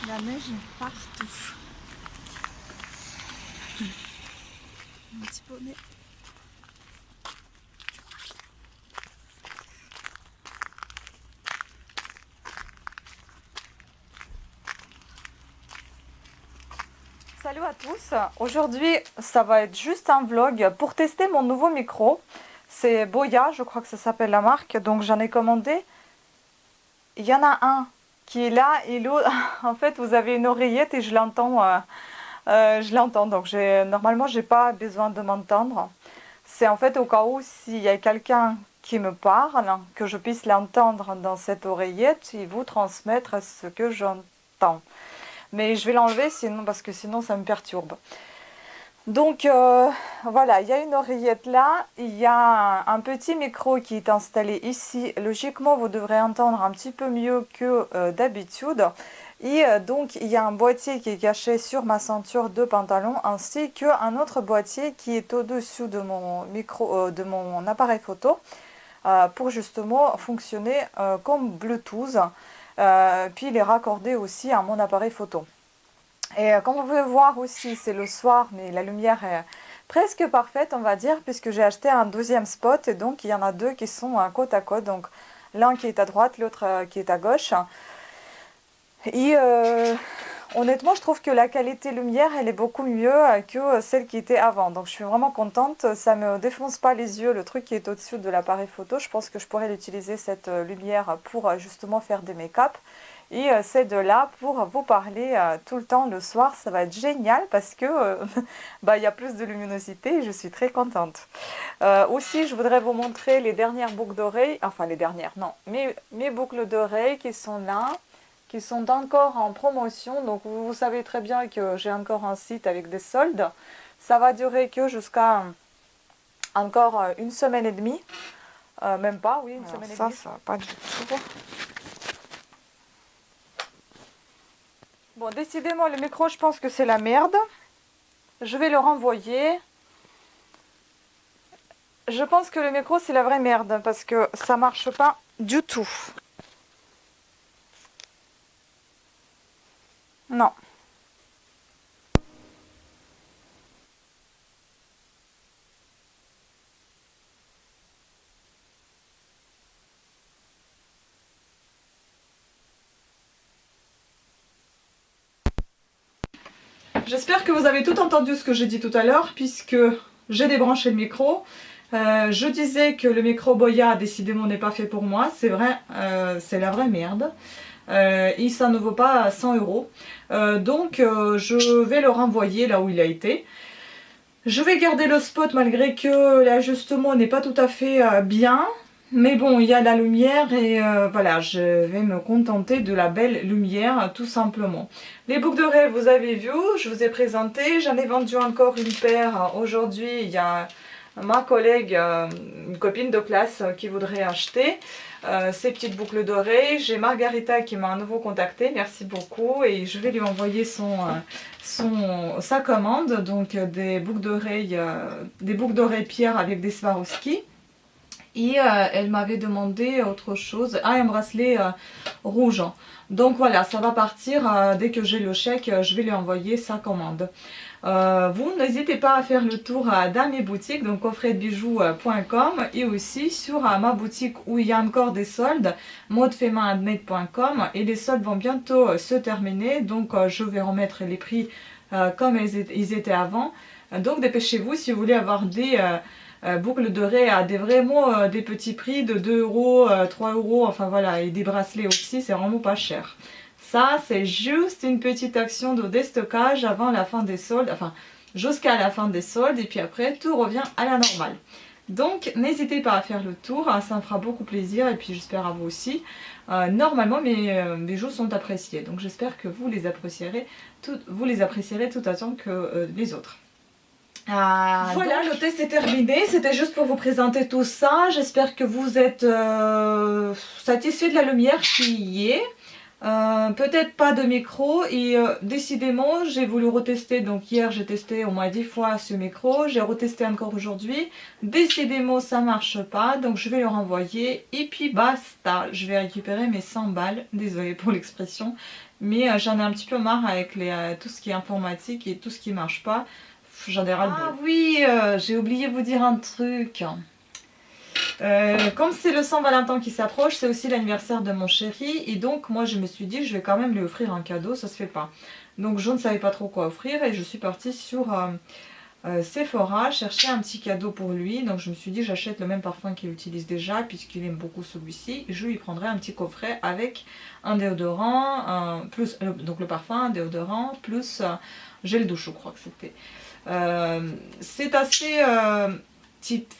La neige est partout. Un petit bonnet. Salut à tous, aujourd'hui ça va être juste un vlog pour tester mon nouveau micro. C'est Boya, je crois que ça s'appelle la marque, donc j'en ai commandé. Il y en a un qui est là et l'autre, en fait vous avez une oreillette et je l'entends, donc normalement j'ai pas besoin de m'entendre. C'est en fait au cas où s'il y a quelqu'un qui me parle, que je puisse l'entendre dans cette oreillette et vous transmettre ce que j'entends. Mais je vais l'enlever sinon, parce que sinon ça me perturbe. Donc voilà, il y a une oreillette là, il y a un petit micro qui est installé ici. Logiquement, vous devrez entendre un petit peu mieux que d'habitude. Et donc, il y a un boîtier qui est caché sur ma ceinture de pantalon, ainsi qu'un autre boîtier qui est au-dessus de mon micro, de mon appareil photo, pour justement fonctionner comme Bluetooth. Puis il est raccordé aussi à mon appareil photo. Et comme vous pouvez voir aussi, c'est le soir, mais la lumière est presque parfaite, on va dire, puisque j'ai acheté un deuxième spot, et donc il y en a deux qui sont côte à côte, donc l'un qui est à droite, l'autre qui est à gauche. Et honnêtement, je trouve que la qualité lumière, elle est beaucoup mieux que celle qui était avant. Donc je suis vraiment contente, ça me défonce pas les yeux, le truc qui est au-dessus de l'appareil photo. Je pense que je pourrais utiliser cette lumière pour justement faire des make-up. Et c'est de là pour vous parler tout le temps le soir. Ça va être génial parce que bah, y a plus de luminosité et je suis très contente. Aussi, je voudrais vous montrer les dernières boucles d'oreilles. Enfin, les dernières, non. Mes boucles d'oreilles qui sont là, qui sont encore en promotion. Donc, vous savez très bien que j'ai encore un site avec des soldes. Ça va durer que jusqu'à encore une semaine et demie. Même pas, oui, une semaine et demie. Ça va pas du tout. Bon, décidément, le micro, je pense que c'est la merde. Je vais le renvoyer. Je pense que le micro, c'est la vraie merde parce que ça marche pas du tout. Non. J'espère que vous avez tout entendu ce que j'ai dit tout à l'heure puisque j'ai débranché le micro. Je disais que le micro Boya décidément n'est pas fait pour moi. C'est vrai, c'est la vraie merde. Et ça ne vaut pas 100 €. Donc je vais le renvoyer là où il a été. Je vais garder le spot malgré que l'ajustement n'est pas tout à fait bien. Mais bon, il y a la lumière et voilà, je vais me contenter de la belle lumière tout simplement. Les boucles d'oreilles, vous avez vu, je vous ai présenté. J'en ai vendu encore une paire aujourd'hui. Il y a ma collègue, une copine de classe qui voudrait acheter ces petites boucles d'oreilles. J'ai Margarita qui m'a à nouveau contacté, merci beaucoup, et je vais lui envoyer sa commande, donc des boucles d'oreilles pierre avec des Swarovski. Et elle m'avait demandé autre chose, un bracelet rouge. Donc voilà, ça va partir dès que j'ai le chèque, je vais lui envoyer sa commande. Vous n'hésitez pas à faire le tour dans mes boutiques, donc coffretdebijoux.com, et aussi sur ma boutique où il y a encore des soldes, modefemainhandmade.com, et les soldes vont bientôt se terminer, donc je vais remettre les prix comme ils étaient avant. Donc dépêchez-vous si vous voulez avoir des boucles d'oreilles à vraiment des petits prix de 2 €, 3 €, enfin voilà, et des bracelets aussi, c'est vraiment pas cher. Ça, c'est juste une petite action de déstockage avant la fin des soldes, enfin jusqu'à la fin des soldes, et puis après tout revient à la normale. Donc n'hésitez pas à faire le tour, ça me fera beaucoup plaisir, et puis j'espère à vous aussi. Normalement mes bijoux sont appréciés, donc j'espère que vous les apprécierez tout autant que les autres. Voilà, donc le test est terminé, c'était juste pour vous présenter tout ça. J'espère que vous êtes satisfait de la lumière qui y est. Peut-être pas de micro, et décidément j'ai voulu retester. Donc hier j'ai testé au moins 10 fois ce micro, j'ai retesté encore aujourd'hui. Décidément ça marche pas, donc je vais le renvoyer et puis basta. Je vais récupérer mes 100 balles, désolée pour l'expression, Mais j'en ai un petit peu marre avec tout ce qui est informatique et tout ce qui marche pas. J'en ai ras-le-bol. Ah oui, j'ai oublié de vous dire un truc. Comme c'est le Saint-Valentin qui s'approche, c'est aussi l'anniversaire de mon chéri. Et donc moi je me suis dit je vais quand même lui offrir un cadeau, ça se fait pas. Donc je ne savais pas trop quoi offrir et je suis partie sur Sephora chercher un petit cadeau pour lui. Donc je me suis dit j'achète le même parfum qu'il utilise déjà puisqu'il aime beaucoup celui-ci. Je lui prendrai un petit coffret avec un déodorant, plus donc le parfum, un déodorant, plus gel douche, je crois que c'était. C'est assez...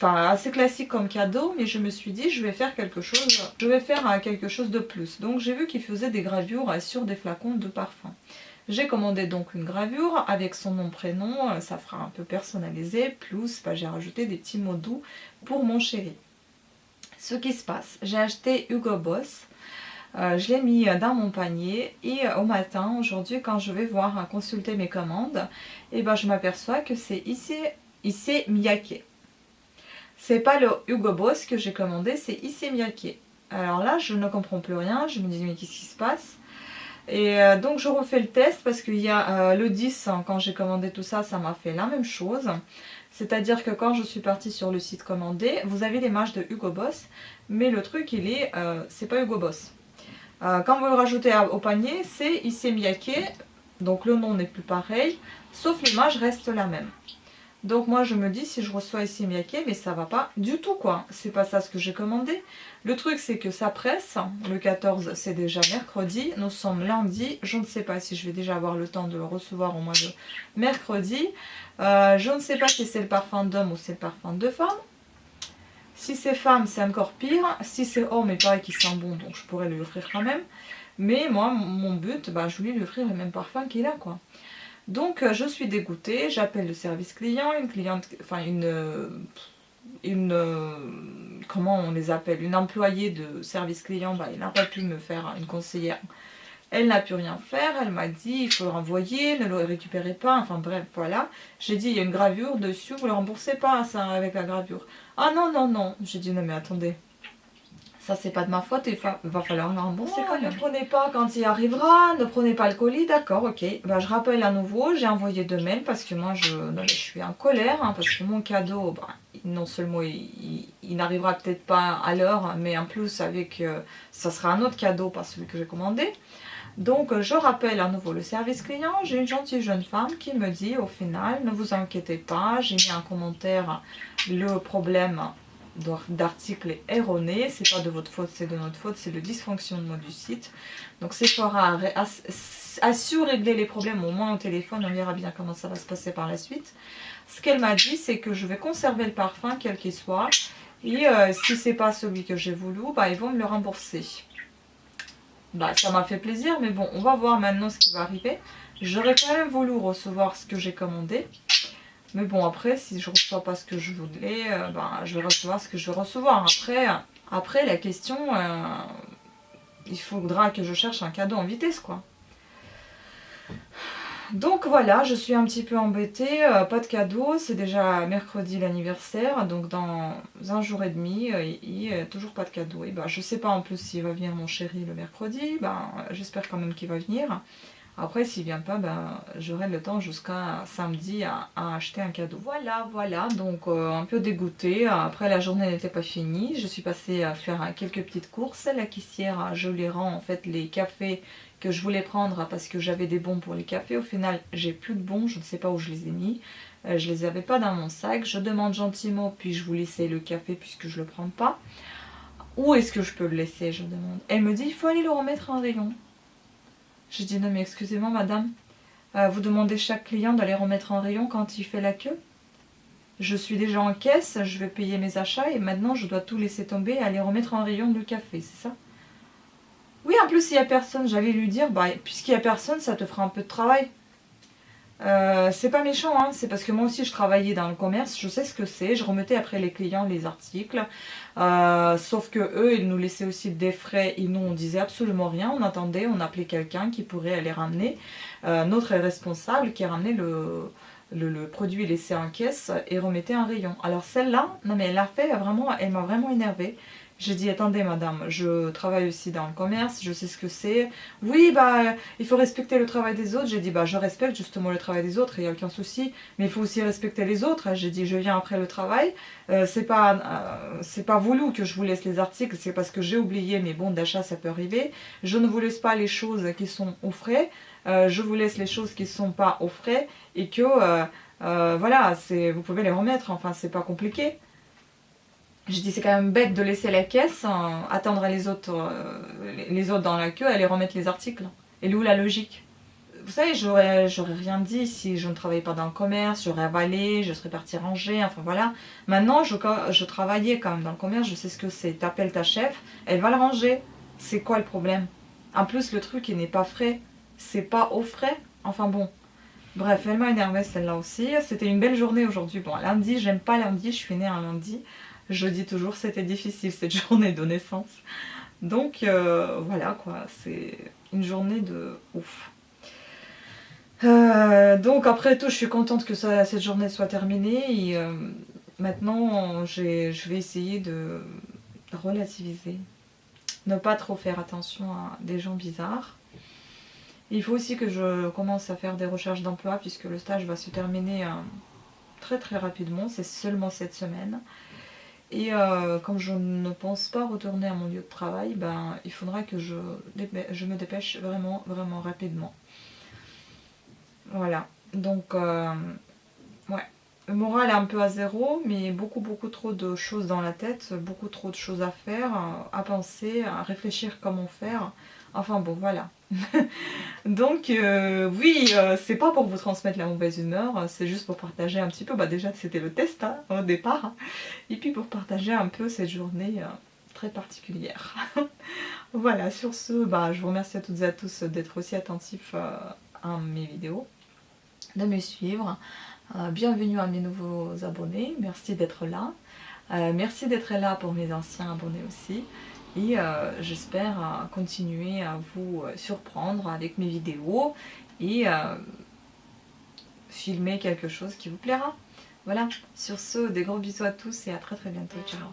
assez classique comme cadeau, mais je me suis dit je vais faire quelque chose, quelque chose de plus. Donc j'ai vu qu'il faisait des gravures sur des flacons de parfum. J'ai commandé donc une gravure avec son nom, prénom, ça fera un peu personnalisé, plus j'ai rajouté des petits mots doux pour mon chéri. Ce qui se passe, j'ai acheté Hugo Boss, je l'ai mis dans mon panier et au matin, aujourd'hui, quand je vais voir consulter mes commandes, et je m'aperçois que c'est Issey Miyake. C'est pas le Hugo Boss que j'ai commandé, c'est Issey Miyake. Alors là, je ne comprends plus rien, je me dis mais qu'est-ce qui se passe? Et donc je refais le test parce qu'il y a le 10, quand j'ai commandé tout ça, ça m'a fait la même chose. C'est-à-dire que quand je suis partie sur le site commandé, vous avez l'image de Hugo Boss, mais le truc c'est pas Hugo Boss. Quand vous le rajoutez au panier, c'est Issey Miyake, donc le nom n'est plus pareil, sauf l'image reste la même. Donc moi je me dis si je reçois Issey Miyake, mais ça va pas du tout quoi, c'est pas ça ce que j'ai commandé. Le truc c'est que ça presse, le 14 c'est déjà mercredi, nous sommes lundi, je ne sais pas si je vais déjà avoir le temps de le recevoir au mois de mercredi. Je ne sais pas si c'est le parfum d'homme ou c'est le parfum de femme. Si c'est femme c'est encore pire, si c'est homme il paraît qu'il sent bon donc je pourrais lui offrir quand même. Mais moi mon but, je voulais lui offrir le même parfum qu'il a quoi. Donc je suis dégoûtée, j'appelle le service client, comment on les appelle, une employée de service client, il n'a pas pu me faire une conseillère. Elle n'a pu rien faire, elle m'a dit il faut le renvoyer, ne le récupérez pas, enfin bref voilà. J'ai dit il y a une gravure dessus, vous ne le remboursez pas ça avec la gravure. Ah non non non, j'ai dit non mais attendez. Ça c'est pas de ma faute, il va falloir le rembourser quand même. Ne prenez pas quand il arrivera, ne prenez pas le colis, d'accord, ok. Je rappelle à nouveau, j'ai envoyé 2 mails parce que moi je suis en colère, parce que mon cadeau, non seulement il n'arrivera peut-être pas à l'heure, mais en plus avec, ça sera un autre cadeau, pas celui que j'ai commandé. Donc je rappelle à nouveau le service client, j'ai une gentille jeune femme qui me dit au final, ne vous inquiétez pas, j'ai mis un commentaire, le problème d'article erroné, c'est pas de votre faute, c'est de notre faute, c'est le dysfonctionnement du site. Donc Sephora a su régler les problèmes au moins au téléphone, on verra bien comment ça va se passer par la suite. Ce qu'elle m'a dit, c'est que je vais conserver le parfum quel qu'il soit, et si c'est pas celui que j'ai voulu, ils vont me le rembourser. Ça m'a fait plaisir, mais bon, on va voir maintenant ce qui va arriver. J'aurais quand même voulu recevoir ce que j'ai commandé. Mais bon, après, si je ne reçois pas ce que je voulais, je vais recevoir ce que je vais recevoir. Après la question, il faudra que je cherche un cadeau en vitesse, quoi. Donc voilà, je suis un petit peu embêtée, pas de cadeau, c'est déjà mercredi l'anniversaire, donc dans un jour et demi, et toujours pas de cadeau. Et je sais pas en plus s'il va venir mon chéri le mercredi, j'espère quand même qu'il va venir. Après s'il vient pas, j'aurai le temps jusqu'à samedi à acheter un cadeau. Voilà, donc un peu dégoûtée, après la journée n'était pas finie, je suis passée à faire quelques petites courses. La caissière, je lui rends en fait les cafés que je voulais prendre parce que j'avais des bons pour les cafés. Au final, j'ai plus de bons, je ne sais pas où je les ai mis. Je les avais pas dans mon sac. Je demande gentiment, puis-je vous laisser le café puisque je le prends pas. Où est-ce que je peux le laisser, je demande. Elle me dit, il faut aller le remettre en rayon. J'ai dit, non mais excusez-moi madame, vous demandez chaque client d'aller remettre en rayon quand il fait la queue. Je suis déjà en caisse, je vais payer mes achats et maintenant je dois tout laisser tomber et aller remettre en rayon le café, c'est ça? Oui, en plus, il n'y a personne, j'allais lui dire, puisqu'il n'y a personne, ça te fera un peu de travail. C'est pas méchant, hein, c'est parce que moi aussi je travaillais dans le commerce, je sais ce que c'est, je remettais après les clients les articles, sauf que eux ils nous laissaient aussi des frais et nous on disait absolument rien, on attendait, on appelait quelqu'un qui pourrait aller ramener, notre responsable qui ramenait le produit laissé en caisse et remettait en rayon. Alors celle-là, non mais elle l'a fait vraiment, elle m'a vraiment énervée. J'ai dit attendez madame, je travaille aussi dans le commerce, je sais ce que c'est. Oui bah il faut respecter le travail des autres. J'ai dit bah je respecte justement le travail des autres, il n'y a aucun souci. Mais il faut aussi respecter les autres. J'ai dit je viens après le travail. C'est pas voulu que je vous laisse les articles, c'est parce que j'ai oublié mes bons d'achat, ça peut arriver. Je ne vous laisse pas les choses qui sont au frais. Je vous laisse les choses qui ne sont pas au frais et que voilà, vous pouvez les remettre, enfin c'est pas compliqué. Je dis c'est quand même bête de laisser la caisse, attendre les autres dans la queue, aller remettre les articles. Et où la logique? Vous savez, j'aurais rien dit si je ne travaillais pas dans le commerce, j'aurais avalé, je serais partie ranger, enfin voilà. Maintenant, je travaillais quand même dans le commerce, je sais ce que c'est. T'appelles ta chef, elle va le ranger. C'est quoi le problème? En plus, le truc, il n'est pas frais. C'est pas au frais. Enfin bon. Bref, elle m'a énervée celle-là aussi. C'était une belle journée aujourd'hui. Bon, lundi, j'aime pas lundi, je suis née un lundi. Je dis toujours c'était difficile cette journée de naissance. Donc voilà quoi, c'est une journée de ouf. Donc après tout, je suis contente que cette journée soit terminée. Et maintenant, je vais essayer de relativiser. Ne pas trop faire attention à des gens bizarres. Il faut aussi que je commence à faire des recherches d'emploi puisque le stage va se terminer très très rapidement. C'est seulement cette semaine. Et comme je ne pense pas retourner à mon lieu de travail, ben, il faudra que je me dépêche vraiment, vraiment rapidement. Voilà. Donc, ouais. Le moral est un peu à zéro, mais beaucoup, beaucoup trop de choses dans la tête, beaucoup trop de choses à faire, à penser, à réfléchir comment faire. Enfin bon, voilà. Donc oui, c'est pas pour vous transmettre la mauvaise humeur, c'est juste pour partager un petit peu, bah déjà c'était le test hein, au départ, et puis pour partager un peu cette journée très particulière. Voilà, sur ce, bah, je vous remercie à toutes et à tous d'être aussi attentifs à mes vidéos, de me suivre. Bienvenue à mes nouveaux abonnés, merci d'être là. Merci d'être là pour mes anciens abonnés aussi. Et j'espère continuer à vous surprendre avec mes vidéos et filmer quelque chose qui vous plaira. Voilà, sur ce, des gros bisous à tous et à très très bientôt. Ciao.